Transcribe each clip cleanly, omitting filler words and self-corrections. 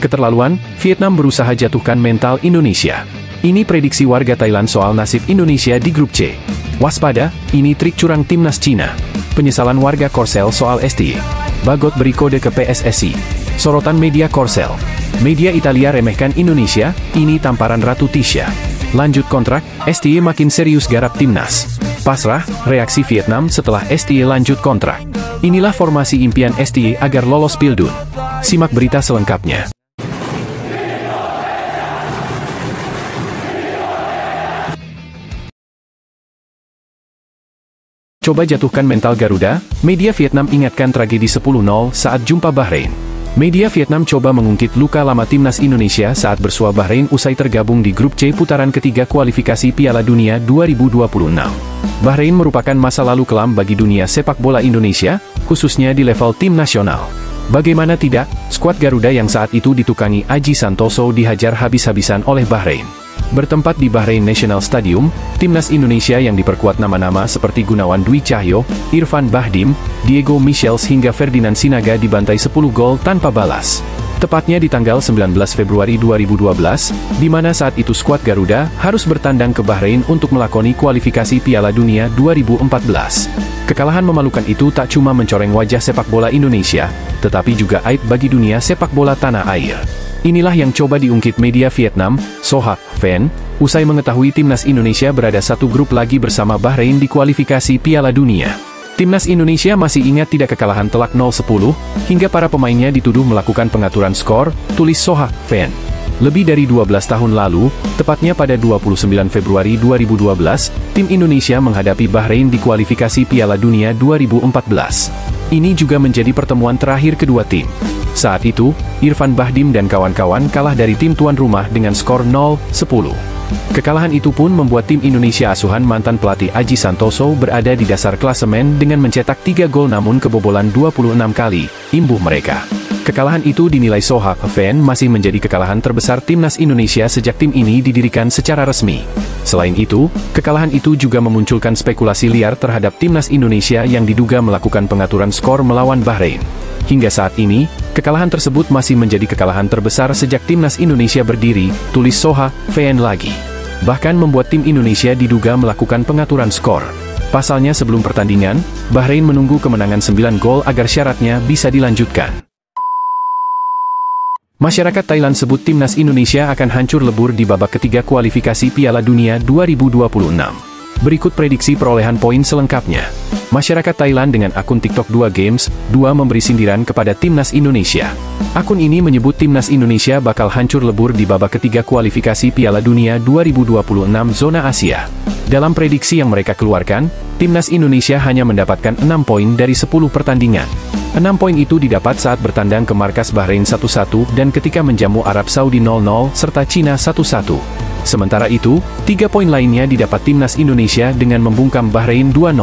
Keterlaluan, Vietnam berusaha jatuhkan mental Indonesia. Ini prediksi warga Thailand soal nasib Indonesia di grup C. Waspada, ini trik curang timnas Cina. Penyesalan warga Korsel soal STY. Bagot beri kode ke PSSI. Sorotan media Korsel. Media Italia remehkan Indonesia, ini tamparan Ratu Tisha. Lanjut kontrak, STY makin serius garap timnas. Pasrah, reaksi Vietnam setelah STY lanjut kontrak. Inilah formasi impian STY agar lolos Pildun. Simak berita selengkapnya. Coba jatuhkan mental Garuda, media Vietnam ingatkan tragedi 10-0 saat jumpa Bahrain. Media Vietnam coba mengungkit luka lama timnas Indonesia saat bersua Bahrain usai tergabung di grup C putaran ketiga kualifikasi Piala Dunia 2026. Bahrain merupakan masa lalu kelam bagi dunia sepak bola Indonesia, khususnya di level tim nasional. Bagaimana tidak, skuad Garuda yang saat itu ditukangi Aji Santoso dihajar habis-habisan oleh Bahrain. Bertempat di Bahrain National Stadium, timnas Indonesia yang diperkuat nama-nama seperti Gunawan Dwi Cahyo, Irfan Bahdim, Diego Michels hingga Ferdinand Sinaga dibantai 10 gol tanpa balas. Tepatnya di tanggal 19 Februari 2012, di mana saat itu skuad Garuda harus bertandang ke Bahrain untuk melakoni kualifikasi Piala Dunia 2014. Kekalahan memalukan itu tak cuma mencoreng wajah sepak bola Indonesia, tetapi juga aib bagi dunia sepak bola tanah air. Inilah yang coba diungkit media Vietnam, Sohak Fan, usai mengetahui timnas Indonesia berada satu grup lagi bersama Bahrain di kualifikasi Piala Dunia. Timnas Indonesia masih ingat tidak kekalahan telak 0-10, hingga para pemainnya dituduh melakukan pengaturan skor, tulis Sohak Fan. Lebih dari 12 tahun lalu, tepatnya pada 29 Februari 2012, tim Indonesia menghadapi Bahrain di kualifikasi Piala Dunia 2014. Ini juga menjadi pertemuan terakhir kedua tim. Saat itu, Irfan Bahdim dan kawan-kawan kalah dari tim tuan rumah dengan skor 0-10. Kekalahan itu pun membuat tim Indonesia asuhan mantan pelatih Aji Santoso berada di dasar klasemen dengan mencetak 3 gol namun kebobolan 26 kali, imbuh mereka. Kekalahan itu dinilai Sohak Fan masih menjadi kekalahan terbesar timnas Indonesia sejak tim ini didirikan secara resmi. Selain itu, kekalahan itu juga memunculkan spekulasi liar terhadap timnas Indonesia yang diduga melakukan pengaturan skor melawan Bahrain. Hingga saat ini, kekalahan tersebut masih menjadi kekalahan terbesar sejak timnas Indonesia berdiri, tulis Sohak Fan lagi. Bahkan membuat tim Indonesia diduga melakukan pengaturan skor. Pasalnya sebelum pertandingan, Bahrain menunggu kemenangan 9 gol agar syaratnya bisa dilanjutkan. Masyarakat Thailand sebut timnas Indonesia akan hancur lebur di babak ketiga kualifikasi Piala Dunia 2026. Berikut prediksi perolehan poin selengkapnya. Masyarakat Thailand dengan akun TikTok 2 Games, 2 memberi sindiran kepada timnas Indonesia. Akun ini menyebut timnas Indonesia bakal hancur lebur di babak ketiga kualifikasi Piala Dunia 2026 zona Asia. Dalam prediksi yang mereka keluarkan, timnas Indonesia hanya mendapatkan 6 poin dari 10 pertandingan. 6 poin itu didapat saat bertandang ke markas Bahrain 1-1 dan ketika menjamu Arab Saudi 0-0 serta Cina 1-1. Sementara itu, 3 poin lainnya didapat timnas Indonesia dengan membungkam Bahrain 2-0.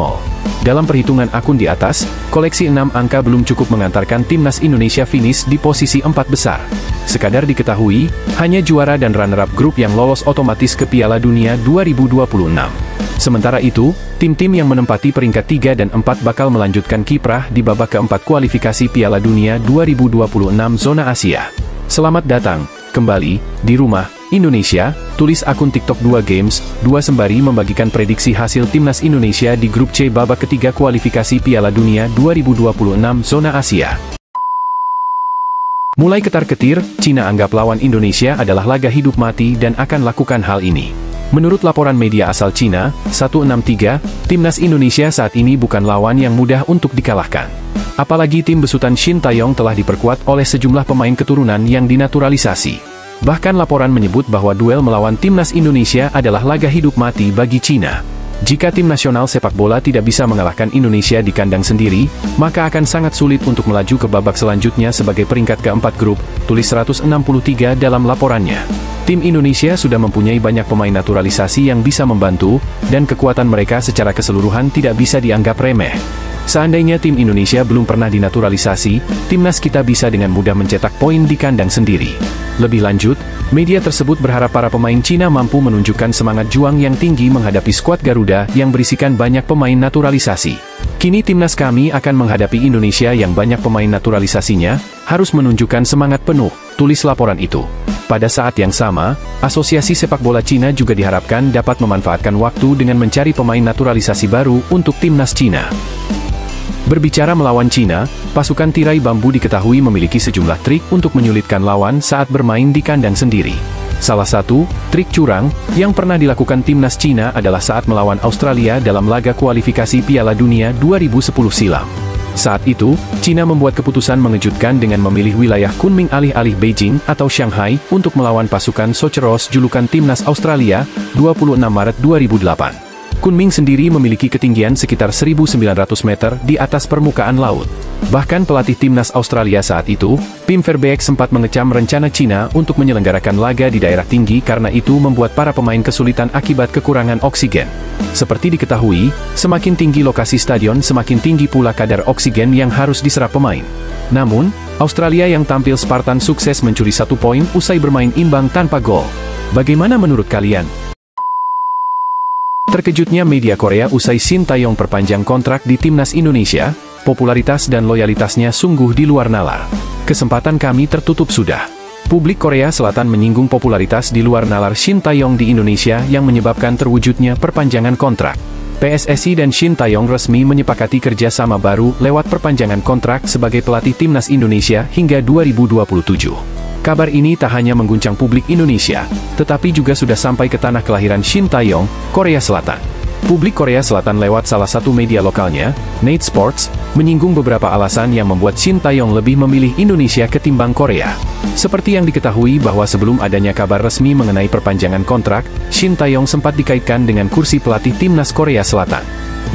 Dalam perhitungan akun di atas, koleksi 6 angka belum cukup mengantarkan timnas Indonesia finish di posisi 4 besar. Sekadar diketahui, hanya juara dan runner-up grup yang lolos otomatis ke Piala Dunia 2026. Sementara itu, tim-tim yang menempati peringkat 3 dan 4 bakal melanjutkan kiprah di babak keempat kualifikasi Piala Dunia 2026 zona Asia. Selamat datang, kembali, di rumah, Indonesia, tulis akun TikTok 2 Games, 2 sembari membagikan prediksi hasil timnas Indonesia di grup C babak ketiga kualifikasi Piala Dunia 2026 zona Asia. Mulai ketar-ketir, Cina anggap lawan Indonesia adalah laga hidup mati dan akan lakukan hal ini. Menurut laporan media asal Cina, 163, timnas Indonesia saat ini bukan lawan yang mudah untuk dikalahkan. Apalagi tim besutan Shin Taeyong telah diperkuat oleh sejumlah pemain keturunan yang dinaturalisasi. Bahkan laporan menyebut bahwa duel melawan timnas Indonesia adalah laga hidup mati bagi Cina. Jika tim nasional sepak bola tidak bisa mengalahkan Indonesia di kandang sendiri, maka akan sangat sulit untuk melaju ke babak selanjutnya sebagai peringkat keempat grup, tulis 163 dalam laporannya. Tim Indonesia sudah mempunyai banyak pemain naturalisasi yang bisa membantu, dan kekuatan mereka secara keseluruhan tidak bisa dianggap remeh. Seandainya tim Indonesia belum pernah dinaturalisasi, timnas kita bisa dengan mudah mencetak poin di kandang sendiri. Lebih lanjut, media tersebut berharap para pemain Cina mampu menunjukkan semangat juang yang tinggi menghadapi skuad Garuda yang berisikan banyak pemain naturalisasi. Kini timnas kami akan menghadapi Indonesia yang banyak pemain naturalisasinya, harus menunjukkan semangat penuh, tulis laporan itu. Pada saat yang sama, Asosiasi Sepak Bola Cina juga diharapkan dapat memanfaatkan waktu dengan mencari pemain naturalisasi baru untuk timnas Cina. Berbicara melawan Cina, pasukan tirai bambu diketahui memiliki sejumlah trik untuk menyulitkan lawan saat bermain di kandang sendiri. Salah satu trik curang yang pernah dilakukan timnas Cina adalah saat melawan Australia dalam laga kualifikasi Piala Dunia 2010 silam. Saat itu, Cina membuat keputusan mengejutkan dengan memilih wilayah Kunming alih-alih Beijing atau Shanghai untuk melawan pasukan Socceroos julukan timnas Australia, 26 Maret 2008. Kunming sendiri memiliki ketinggian sekitar 1.900 meter di atas permukaan laut. Bahkan pelatih timnas Australia saat itu, Pim Verbeek sempat mengecam rencana Cina untuk menyelenggarakan laga di daerah tinggi karena itu membuat para pemain kesulitan akibat kekurangan oksigen. Seperti diketahui, semakin tinggi lokasi stadion semakin tinggi pula kadar oksigen yang harus diserap pemain. Namun, Australia yang tampil Spartan sukses mencuri 1 poin usai bermain imbang tanpa gol. Bagaimana menurut kalian? Terkejutnya media Korea usai Shin Tae-yong perpanjang kontrak di timnas Indonesia, popularitas dan loyalitasnya sungguh di luar nalar. Kesempatan kami tertutup sudah. Publik Korea Selatan menyinggung popularitas di luar nalar Shin Tae-yong di Indonesia yang menyebabkan terwujudnya perpanjangan kontrak. PSSI dan Shin Tae-yong resmi menyepakati kerjasama baru lewat perpanjangan kontrak sebagai pelatih timnas Indonesia hingga 2027. Kabar ini tak hanya mengguncang publik Indonesia, tetapi juga sudah sampai ke tanah kelahiran Shin Tae-yong, Korea Selatan. Publik Korea Selatan lewat salah satu media lokalnya, Night Sports, menyinggung beberapa alasan yang membuat Shin Tae-yong lebih memilih Indonesia ketimbang Korea. Seperti yang diketahui bahwa sebelum adanya kabar resmi mengenai perpanjangan kontrak, Shin Tae-yong sempat dikaitkan dengan kursi pelatih timnas Korea Selatan.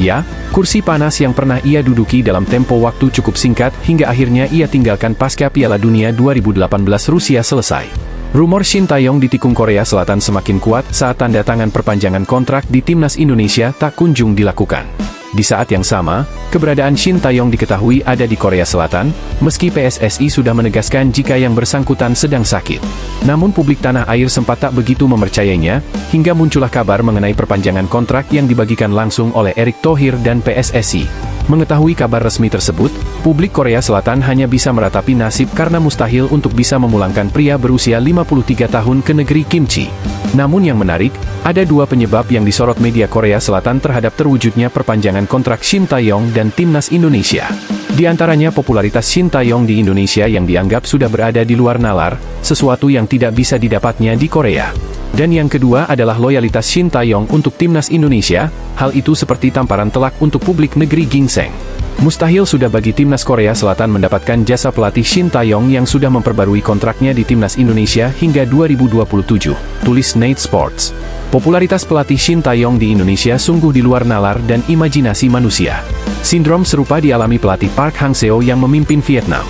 Ya, kursi panas yang pernah ia duduki dalam tempo waktu cukup singkat hingga akhirnya ia tinggalkan pasca Piala Dunia 2018 Rusia selesai. Rumor Shin Tae-yong ditikung Korea Selatan semakin kuat saat tanda tangan perpanjangan kontrak di timnas Indonesia tak kunjung dilakukan. Di saat yang sama, keberadaan Shin Tae-yong diketahui ada di Korea Selatan, meski PSSI sudah menegaskan jika yang bersangkutan sedang sakit. Namun publik tanah air sempat tak begitu mempercayainya, hingga muncullah kabar mengenai perpanjangan kontrak yang dibagikan langsung oleh Erick Thohir dan PSSI. Mengetahui kabar resmi tersebut, publik Korea Selatan hanya bisa meratapi nasib karena mustahil untuk bisa memulangkan pria berusia 53 tahun ke negeri kimchi. Namun yang menarik, ada dua penyebab yang disorot media Korea Selatan terhadap terwujudnya perpanjangan kontrak Shin Tae-yong dan timnas Indonesia. Di antaranya popularitas Shin Tae-yong di Indonesia yang dianggap sudah berada di luar nalar, sesuatu yang tidak bisa didapatnya di Korea. Dan yang kedua adalah loyalitas Shin Tae-yong untuk timnas Indonesia, hal itu seperti tamparan telak untuk publik negeri gingseng. Mustahil sudah bagi timnas Korea Selatan mendapatkan jasa pelatih Shin Tae-yong yang sudah memperbarui kontraknya di timnas Indonesia hingga 2027, tulis Night Sports. Popularitas pelatih Shin Tae-yong di Indonesia sungguh di luar nalar dan imajinasi manusia. Sindrom serupa dialami pelatih Park Hang-seo yang memimpin Vietnam.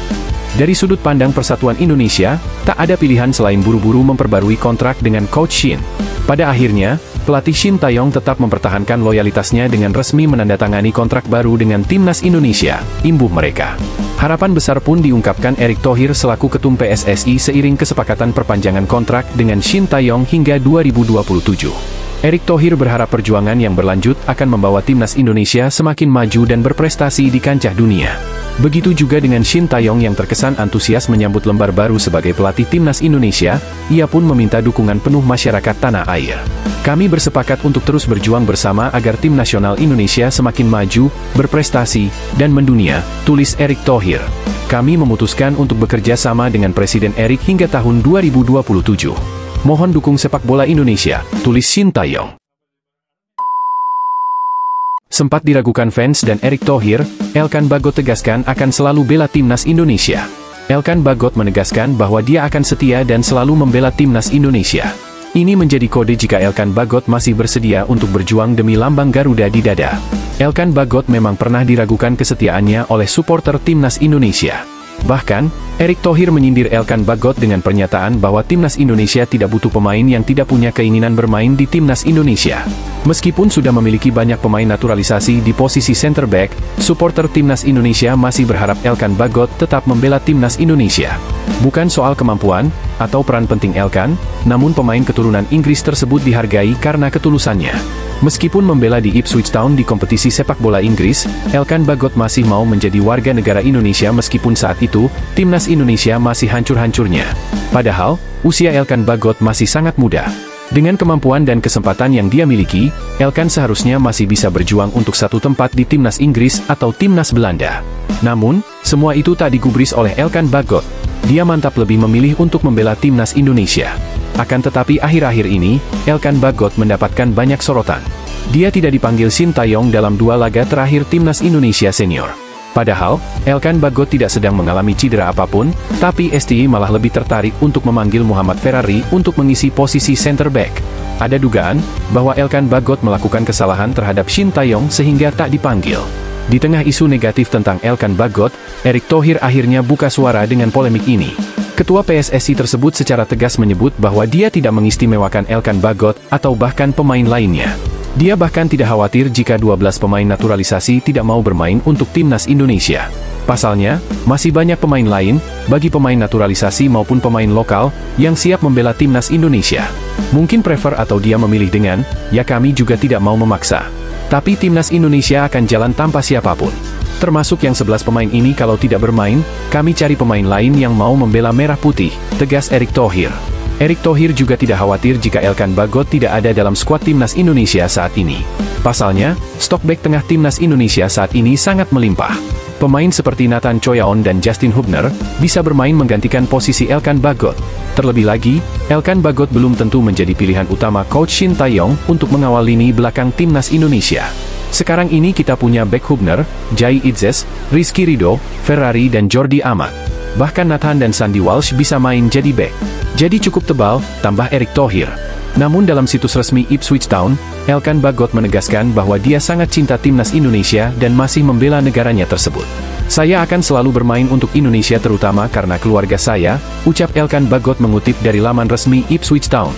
Dari sudut pandang persatuan Indonesia, tak ada pilihan selain buru-buru memperbarui kontrak dengan Coach Shin. Pada akhirnya, pelatih Shin Tae-yong tetap mempertahankan loyalitasnya dengan resmi menandatangani kontrak baru dengan timnas Indonesia, imbuh mereka. Harapan besar pun diungkapkan Erick Thohir selaku ketum PSSI seiring kesepakatan perpanjangan kontrak dengan Shin Tae-yong hingga 2027. Erick Thohir berharap perjuangan yang berlanjut akan membawa timnas Indonesia semakin maju dan berprestasi di kancah dunia. Begitu juga dengan Shin Tae-yong yang terkesan antusias menyambut lembar baru sebagai pelatih timnas Indonesia, ia pun meminta dukungan penuh masyarakat tanah air. Kami bersepakat untuk terus berjuang bersama agar tim nasional Indonesia semakin maju, berprestasi, dan mendunia, tulis Erick Thohir. Kami memutuskan untuk bekerja sama dengan Presiden Erick hingga tahun 2027. Mohon dukung sepak bola Indonesia, tulis Shin Tae-yong. Sempat diragukan fans dan Erick Thohir, Elkan Bagot tegaskan akan selalu bela timnas Indonesia. Elkan Bagot menegaskan bahwa dia akan setia dan selalu membela timnas Indonesia. Ini menjadi kode jika Elkan Bagot masih bersedia untuk berjuang demi lambang Garuda di dada. Elkan Bagot memang pernah diragukan kesetiaannya oleh supporter timnas Indonesia. Bahkan, Erick Thohir menyindir Elkan Bagot dengan pernyataan bahwa timnas Indonesia tidak butuh pemain yang tidak punya keinginan bermain di timnas Indonesia. Meskipun sudah memiliki banyak pemain naturalisasi di posisi center back, supporter timnas Indonesia masih berharap Elkan Bagot tetap membela timnas Indonesia. Bukan soal kemampuan atau peran penting Elkan, namun pemain keturunan Inggris tersebut dihargai karena ketulusannya. Meskipun membela di Ipswich Town di kompetisi sepak bola Inggris, Elkan Bagot masih mau menjadi warga negara Indonesia meskipun saat itu, timnas Indonesia masih hancur-hancurnya. Padahal, usia Elkan Bagot masih sangat muda. Dengan kemampuan dan kesempatan yang dia miliki, Elkan seharusnya masih bisa berjuang untuk satu tempat di timnas Inggris atau timnas Belanda. Namun, semua itu tak digubris oleh Elkan Bagot. Dia mantap lebih memilih untuk membela timnas Indonesia. Akan tetapi akhir-akhir ini, Elkan Bagot mendapatkan banyak sorotan. Dia tidak dipanggil Shin Tae-yong dalam 2 laga terakhir timnas Indonesia senior. Padahal, Elkan Bagot tidak sedang mengalami cedera apapun, tapi STI malah lebih tertarik untuk memanggil Muhammad Ferrari untuk mengisi posisi center back. Ada dugaan bahwa Elkan Bagot melakukan kesalahan terhadap Shin Tae-yong sehingga tak dipanggil. Di tengah isu negatif tentang Elkan Bagot, Erick Thohir akhirnya buka suara dengan polemik ini. Ketua PSSI tersebut secara tegas menyebut bahwa dia tidak mengistimewakan Elkan Bagot atau bahkan pemain lainnya. Dia bahkan tidak khawatir jika 12 pemain naturalisasi tidak mau bermain untuk timnas Indonesia. Pasalnya, masih banyak pemain lain, bagi pemain naturalisasi maupun pemain lokal, yang siap membela timnas Indonesia. Mungkin prefer atau dia memilih dengan, ya kami juga tidak mau memaksa. Tapi timnas Indonesia akan jalan tanpa siapapun. Termasuk yang 11 pemain ini kalau tidak bermain, kami cari pemain lain yang mau membela merah putih, tegas Erick Thohir. Erick Thohir juga tidak khawatir jika Elkan Bagot tidak ada dalam skuad timnas Indonesia saat ini. Pasalnya, stok bek tengah timnas Indonesia saat ini sangat melimpah. Pemain seperti Nathan Choyaon dan Justin Hubner bisa bermain menggantikan posisi Elkan Bagot. Terlebih lagi, Elkan Bagot belum tentu menjadi pilihan utama coach Shin Tae-yong untuk mengawal lini belakang timnas Indonesia. Sekarang ini kita punya bek Hubner, Jai Itzes, Rizky Ridho, Ferrari dan Jordi Amat. Bahkan Nathan dan Sandy Walsh bisa main jadi bek. Jadi cukup tebal, tambah Erick Thohir. Namun dalam situs resmi Ipswich Town, Elkan Bagot menegaskan bahwa dia sangat cinta timnas Indonesia dan masih membela negaranya tersebut. Saya akan selalu bermain untuk Indonesia terutama karena keluarga saya, ucap Elkan Bagot mengutip dari laman resmi Ipswich Town.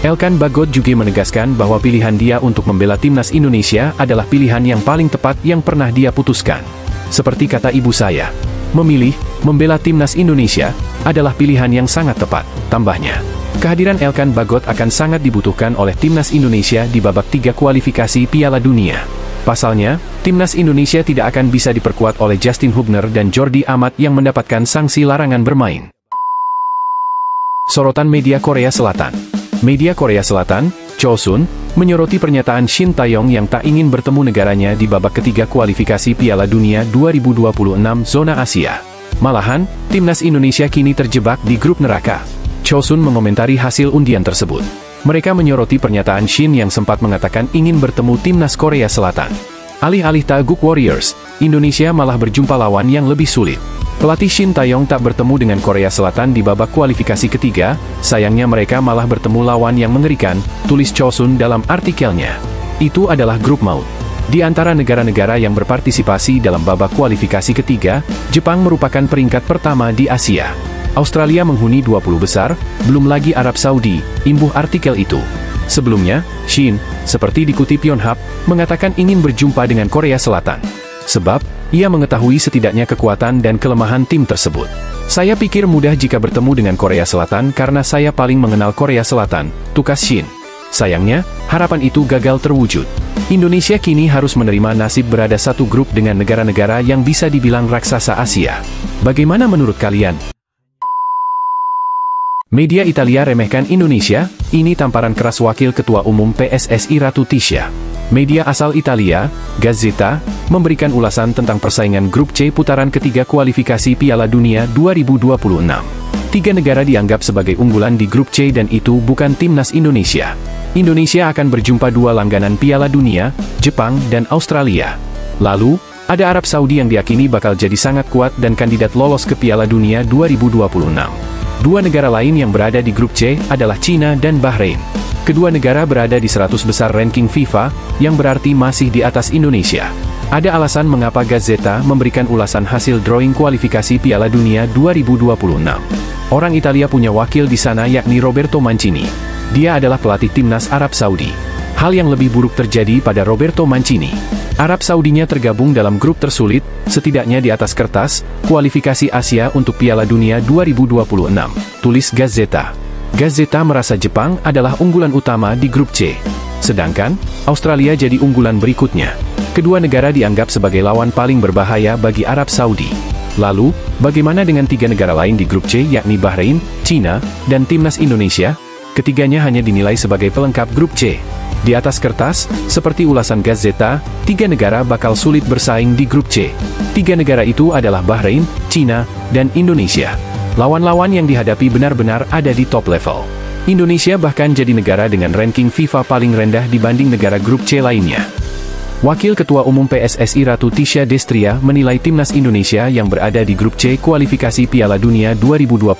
Elkan Bagot juga menegaskan bahwa pilihan dia untuk membela timnas Indonesia adalah pilihan yang paling tepat yang pernah dia putuskan. Seperti kata ibu saya, memilih, membela timnas Indonesia, adalah pilihan yang sangat tepat, tambahnya. Kehadiran Elkan Bagot akan sangat dibutuhkan oleh timnas Indonesia di babak 3 kualifikasi Piala Dunia. Pasalnya, timnas Indonesia tidak akan bisa diperkuat oleh Justin Hubner dan Jordi Amat yang mendapatkan sanksi larangan bermain. Sorotan media Korea Selatan. Media Korea Selatan, Chosun, menyoroti pernyataan Shin Tae-yong yang tak ingin bertemu negaranya di babak ketiga kualifikasi Piala Dunia 2026 zona Asia. Malahan, timnas Indonesia kini terjebak di grup neraka. Chosun mengomentari hasil undian tersebut. Mereka menyoroti pernyataan Shin yang sempat mengatakan ingin bertemu timnas Korea Selatan. Alih-alih Taguk Warriors, Indonesia malah berjumpa lawan yang lebih sulit. Pelatih Shin Tae-yong tak bertemu dengan Korea Selatan di babak kualifikasi ketiga, sayangnya mereka malah bertemu lawan yang mengerikan, tulis Chosun dalam artikelnya. Itu adalah grup maut. Di antara negara-negara yang berpartisipasi dalam babak kualifikasi ketiga, Jepang merupakan peringkat pertama di Asia. Australia menghuni 20 besar, belum lagi Arab Saudi, imbuh artikel itu. Sebelumnya, Shin, seperti dikutip Yonhap, mengatakan ingin berjumpa dengan Korea Selatan. Sebab, ia mengetahui setidaknya kekuatan dan kelemahan tim tersebut. Saya pikir mudah jika bertemu dengan Korea Selatan karena saya paling mengenal Korea Selatan, tukas Shin. Sayangnya, harapan itu gagal terwujud. Indonesia kini harus menerima nasib berada satu grup dengan negara-negara yang bisa dibilang raksasa Asia. Bagaimana menurut kalian? Media Italia remehkan Indonesia, ini tamparan keras Wakil Ketua Umum PSSI Ratu Tisha. Media asal Italia, Gazzetta, memberikan ulasan tentang persaingan grup C putaran ketiga kualifikasi Piala Dunia 2026. 3 negara dianggap sebagai unggulan di grup C dan itu bukan timnas Indonesia. Indonesia akan berjumpa 2 langganan Piala Dunia, Jepang dan Australia. Lalu, ada Arab Saudi yang diyakini bakal jadi sangat kuat dan kandidat lolos ke Piala Dunia 2026. 2 negara lain yang berada di grup C adalah China dan Bahrain. Kedua negara berada di 100 besar ranking FIFA, yang berarti masih di atas Indonesia. Ada alasan mengapa Gazzetta memberikan ulasan hasil drawing kualifikasi Piala Dunia 2026. Orang Italia punya wakil di sana yakni Roberto Mancini. Dia adalah pelatih timnas Arab Saudi. Hal yang lebih buruk terjadi pada Roberto Mancini. Arab Saudinya tergabung dalam grup tersulit, setidaknya di atas kertas, kualifikasi Asia untuk Piala Dunia 2026, tulis Gazzetta. Gazzetta merasa Jepang adalah unggulan utama di grup C. Sedangkan, Australia jadi unggulan berikutnya. Kedua negara dianggap sebagai lawan paling berbahaya bagi Arab Saudi. Lalu, bagaimana dengan 3 negara lain di grup C yakni Bahrain, China, dan Timnas Indonesia? Ketiganya hanya dinilai sebagai pelengkap grup C. Di atas kertas, seperti ulasan Gazzetta, 3 negara bakal sulit bersaing di grup C. 3 negara itu adalah Bahrain, China, dan Indonesia. Lawan-lawan yang dihadapi benar-benar ada di top level. Indonesia bahkan jadi negara dengan ranking FIFA paling rendah dibanding negara grup C lainnya. Wakil Ketua Umum PSSI Ratu Tisha Destria menilai timnas Indonesia yang berada di grup C kualifikasi Piala Dunia 2026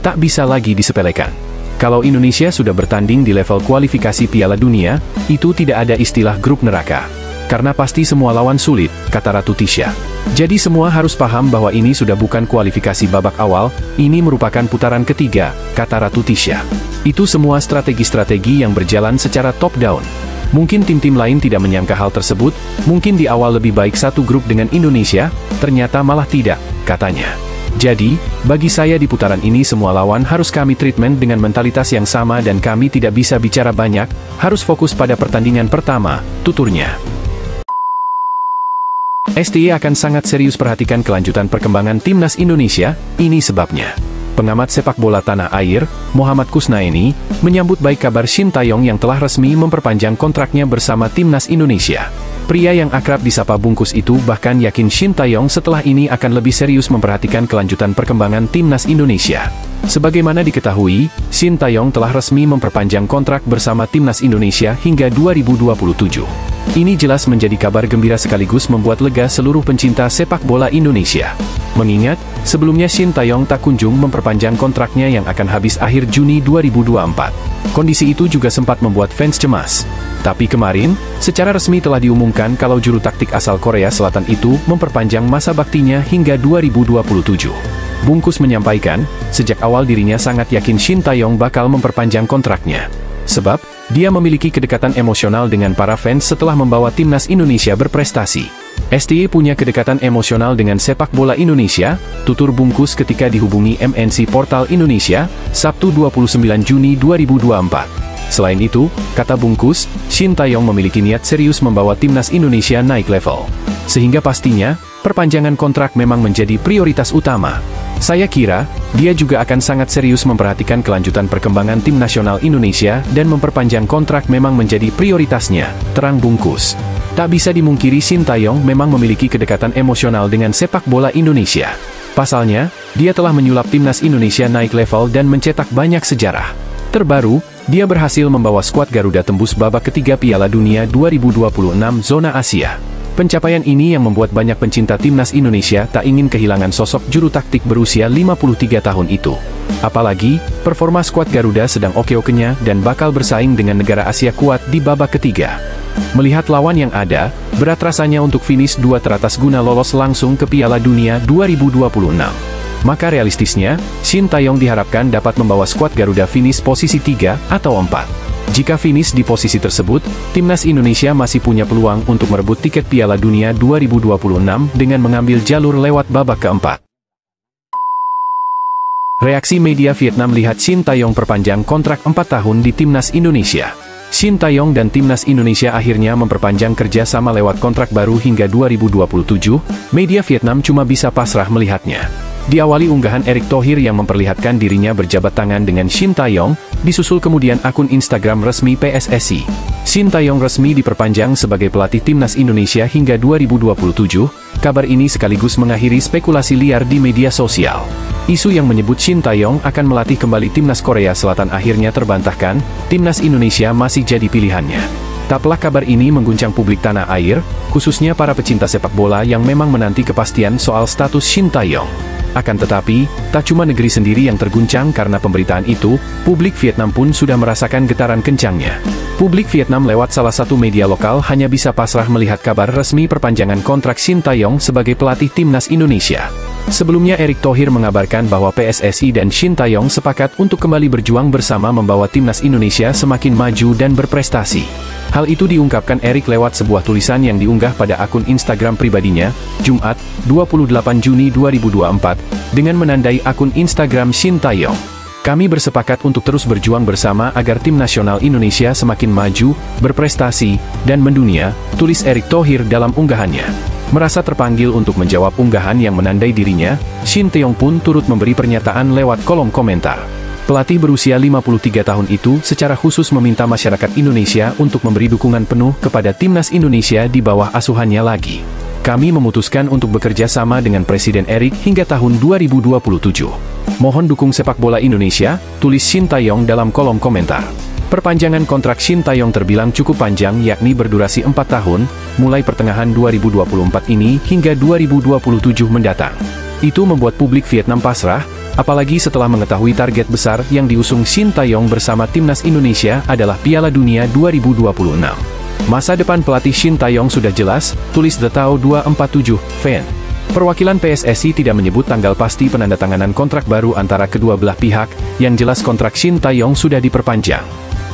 tak bisa lagi disepelekan. Kalau Indonesia sudah bertanding di level kualifikasi Piala Dunia, itu tidak ada istilah grup neraka. Karena pasti semua lawan sulit, kata Ratu Tisha. Jadi semua harus paham bahwa ini sudah bukan kualifikasi babak awal, ini merupakan putaran ketiga, kata Ratu Tisha. Itu semua strategi-strategi yang berjalan secara top-down. Mungkin tim-tim lain tidak menyangka hal tersebut, mungkin di awal lebih baik satu grup dengan Indonesia, ternyata malah tidak, katanya. Jadi, bagi saya di putaran ini semua lawan harus kami treatment dengan mentalitas yang sama dan kami tidak bisa bicara banyak, harus fokus pada pertandingan pertama, tuturnya. STY akan sangat serius perhatikan kelanjutan perkembangan timnas Indonesia, ini sebabnya. Pengamat sepak bola tanah air, Muhammad Kusnaini, menyambut baik kabar Shin Taeyong yang telah resmi memperpanjang kontraknya bersama timnas Indonesia. Pria yang akrab disapa Bungkus itu bahkan yakin Shin Taeyong setelah ini akan lebih serius memperhatikan kelanjutan perkembangan timnas Indonesia. Sebagaimana diketahui, Shin Taeyong telah resmi memperpanjang kontrak bersama timnas Indonesia hingga 2027. Ini jelas menjadi kabar gembira sekaligus membuat lega seluruh pencinta sepak bola Indonesia. Mengingat, sebelumnya Shin Taeyong tak kunjung memperpanjang kontraknya yang akan habis akhir Juni 2024. Kondisi itu juga sempat membuat fans cemas. Tapi kemarin, secara resmi telah diumumkan kalau juru taktik asal Korea Selatan itu memperpanjang masa baktinya hingga 2027. Bungkus menyampaikan, sejak awal dirinya sangat yakin Shin Taeyong bakal memperpanjang kontraknya. Sebab, dia memiliki kedekatan emosional dengan para fans setelah membawa timnas Indonesia berprestasi. STY punya kedekatan emosional dengan sepak bola Indonesia, tutur Bungkus ketika dihubungi MNC Portal Indonesia, Sabtu 29 Juni 2024. Selain itu, kata Bungkus, Shin Taeyong memiliki niat serius membawa timnas Indonesia naik level. Sehingga pastinya, perpanjangan kontrak memang menjadi prioritas utama. Saya kira, dia juga akan sangat serius memperhatikan kelanjutan perkembangan tim nasional Indonesia dan memperpanjang kontrak memang menjadi prioritasnya, terang Bungkus. Tak bisa dimungkiri Shin Taeyong memang memiliki kedekatan emosional dengan sepak bola Indonesia. Pasalnya, dia telah menyulap timnas Indonesia naik level dan mencetak banyak sejarah. Terbaru, dia berhasil membawa skuad Garuda tembus babak ketiga Piala Dunia 2026 zona Asia. Pencapaian ini yang membuat banyak pencinta timnas Indonesia tak ingin kehilangan sosok juru taktik berusia 53 tahun itu. Apalagi, performa skuad Garuda sedang oke-okenya dan bakal bersaing dengan negara Asia kuat di babak ketiga. Melihat lawan yang ada, berat rasanya untuk finish 2 teratas guna lolos langsung ke Piala Dunia 2026. Maka realistisnya, Shin Taeyong diharapkan dapat membawa skuad Garuda finish posisi 3 atau 4. Jika finish di posisi tersebut, timnas Indonesia masih punya peluang untuk merebut tiket Piala Dunia 2026 dengan mengambil jalur lewat babak keempat. Reaksi media Vietnam lihat Shin Taeyong perpanjang kontrak 4 tahun di timnas Indonesia. Shin Taeyong dan timnas Indonesia akhirnya memperpanjang kerja sama lewat kontrak baru hingga 2027, media Vietnam cuma bisa pasrah melihatnya. Diawali unggahan Erick Thohir yang memperlihatkan dirinya berjabat tangan dengan Shin Taeyong, disusul kemudian akun Instagram resmi PSSI. Shin Taeyong resmi diperpanjang sebagai pelatih timnas Indonesia hingga 2027, kabar ini sekaligus mengakhiri spekulasi liar di media sosial. Isu yang menyebut Shin Taeyong akan melatih kembali timnas Korea Selatan akhirnya terbantahkan, timnas Indonesia masih jadi pilihannya. Tak pelak kabar ini mengguncang publik tanah air, khususnya para pecinta sepak bola yang memang menanti kepastian soal status Shin Taeyong. Akan tetapi, tak cuma negeri sendiri yang terguncang karena pemberitaan itu, publik Vietnam pun sudah merasakan getaran kencangnya. Publik Vietnam lewat salah satu media lokal hanya bisa pasrah melihat kabar resmi perpanjangan kontrak Shin Taeyong sebagai pelatih timnas Indonesia. Sebelumnya Erick Thohir mengabarkan bahwa PSSI dan Shin Tae-yong sepakat untuk kembali berjuang bersama membawa timnas Indonesia semakin maju dan berprestasi. Hal itu diungkapkan Erick lewat sebuah tulisan yang diunggah pada akun Instagram pribadinya, Jumat, 28 Juni 2024, dengan menandai akun Instagram Shin Tae-yong. Kami bersepakat untuk terus berjuang bersama agar tim nasional Indonesia semakin maju, berprestasi, dan mendunia, tulis Erick Thohir dalam unggahannya. Merasa terpanggil untuk menjawab unggahan yang menandai dirinya, Shin Tae-yong pun turut memberi pernyataan lewat kolom komentar. Pelatih berusia 53 tahun itu secara khusus meminta masyarakat Indonesia untuk memberi dukungan penuh kepada timnas Indonesia di bawah asuhannya lagi. Kami memutuskan untuk bekerja sama dengan Presiden Erick hingga tahun 2027. Mohon dukung sepak bola Indonesia, tulis Shin Tae-yong dalam kolom komentar. Perpanjangan kontrak Shin Tae-yong terbilang cukup panjang yakni berdurasi 4 tahun, mulai pertengahan 2024 ini hingga 2027 mendatang. Itu membuat publik Vietnam pasrah, apalagi setelah mengetahui target besar yang diusung Shin Tae-yong bersama timnas Indonesia adalah Piala Dunia 2026. Masa depan pelatih Shin Tae-yong sudah jelas, tulis The Tao 247, fan. Perwakilan PSSI tidak menyebut tanggal pasti penandatanganan kontrak baru antara kedua belah pihak, yang jelas kontrak Shin Tae-yong sudah diperpanjang.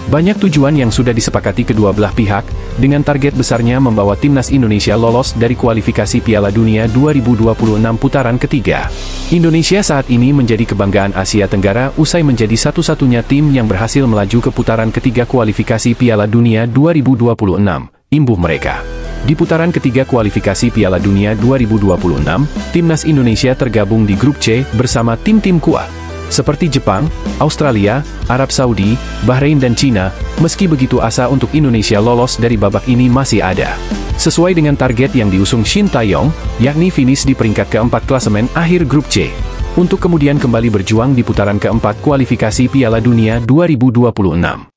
Banyak tujuan yang sudah disepakati kedua belah pihak, dengan target besarnya membawa timnas Indonesia lolos dari kualifikasi Piala Dunia 2026 putaran ketiga. Indonesia saat ini menjadi kebanggaan Asia Tenggara usai menjadi satu-satunya tim yang berhasil melaju ke putaran ketiga kualifikasi Piala Dunia 2026, imbuh mereka. Di putaran ketiga kualifikasi Piala Dunia 2026, timnas Indonesia tergabung di grup C bersama tim-tim kuat seperti Jepang, Australia, Arab Saudi, Bahrain dan Cina. Meski begitu asa untuk Indonesia lolos dari babak ini masih ada. Sesuai dengan target yang diusung Shin Tae-yong, yakni finish di peringkat keempat klasemen akhir grup C, untuk kemudian kembali berjuang di putaran keempat kualifikasi Piala Dunia 2026.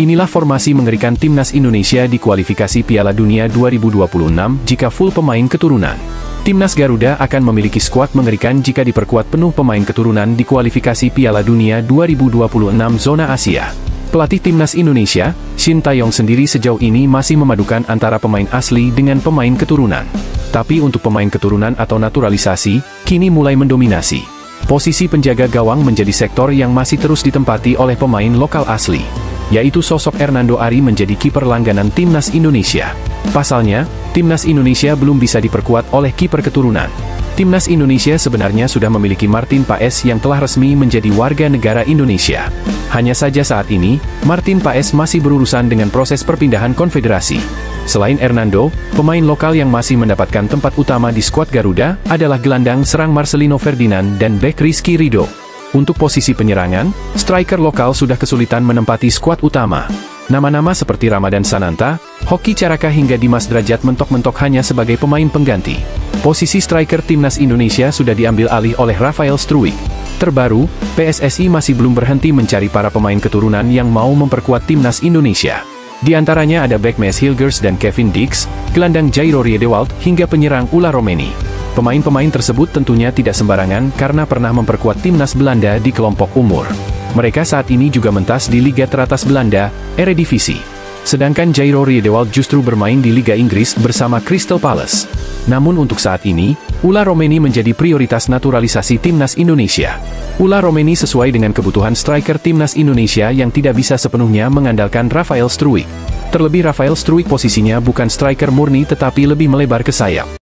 Inilah formasi mengerikan timnas Indonesia di kualifikasi Piala Dunia 2026 jika full pemain keturunan. Timnas Garuda akan memiliki skuad mengerikan jika diperkuat penuh pemain keturunan di kualifikasi Piala Dunia 2026 zona Asia. Pelatih timnas Indonesia, Shin Tae-yong sendiri sejauh ini masih memadukan antara pemain asli dengan pemain keturunan. Tapi untuk pemain keturunan atau naturalisasi, kini mulai mendominasi. Posisi penjaga gawang menjadi sektor yang masih terus ditempati oleh pemain lokal asli, yaitu sosok Hernando Ari menjadi kiper langganan timnas Indonesia. Pasalnya, timnas Indonesia belum bisa diperkuat oleh kiper keturunan. Timnas Indonesia sebenarnya sudah memiliki Martin Paes yang telah resmi menjadi warga negara Indonesia. Hanya saja saat ini, Martin Paes masih berurusan dengan proses perpindahan konfederasi. Selain Hernando, pemain lokal yang masih mendapatkan tempat utama di skuad Garuda adalah gelandang serang Marcelino Ferdinand dan bek Rizky Ridho. Untuk posisi penyerangan, striker lokal sudah kesulitan menempati skuad utama. Nama-nama seperti Ramadan Sananta, Hoki Caraka hingga Dimas Drajat mentok-mentok hanya sebagai pemain pengganti. Posisi striker timnas Indonesia sudah diambil alih oleh Rafael Struijk. Terbaru, PSSI masih belum berhenti mencari para pemain keturunan yang mau memperkuat timnas Indonesia. Di antaranya ada bek Mes Hilgers dan Kevin Dix, gelandang Jairo Riedewald hingga penyerang Ula Romeni. Pemain-pemain tersebut tentunya tidak sembarangan karena pernah memperkuat timnas Belanda di kelompok umur. Mereka saat ini juga mentas di Liga teratas Belanda, Eredivisie. Sedangkan Jairo Riedewald justru bermain di Liga Inggris bersama Crystal Palace. Namun untuk saat ini, Ula Romeni menjadi prioritas naturalisasi timnas Indonesia. Ula Romeni sesuai dengan kebutuhan striker timnas Indonesia yang tidak bisa sepenuhnya mengandalkan Rafael Struijk. Terlebih Rafael Struijk posisinya bukan striker murni tetapi lebih melebar ke sayap.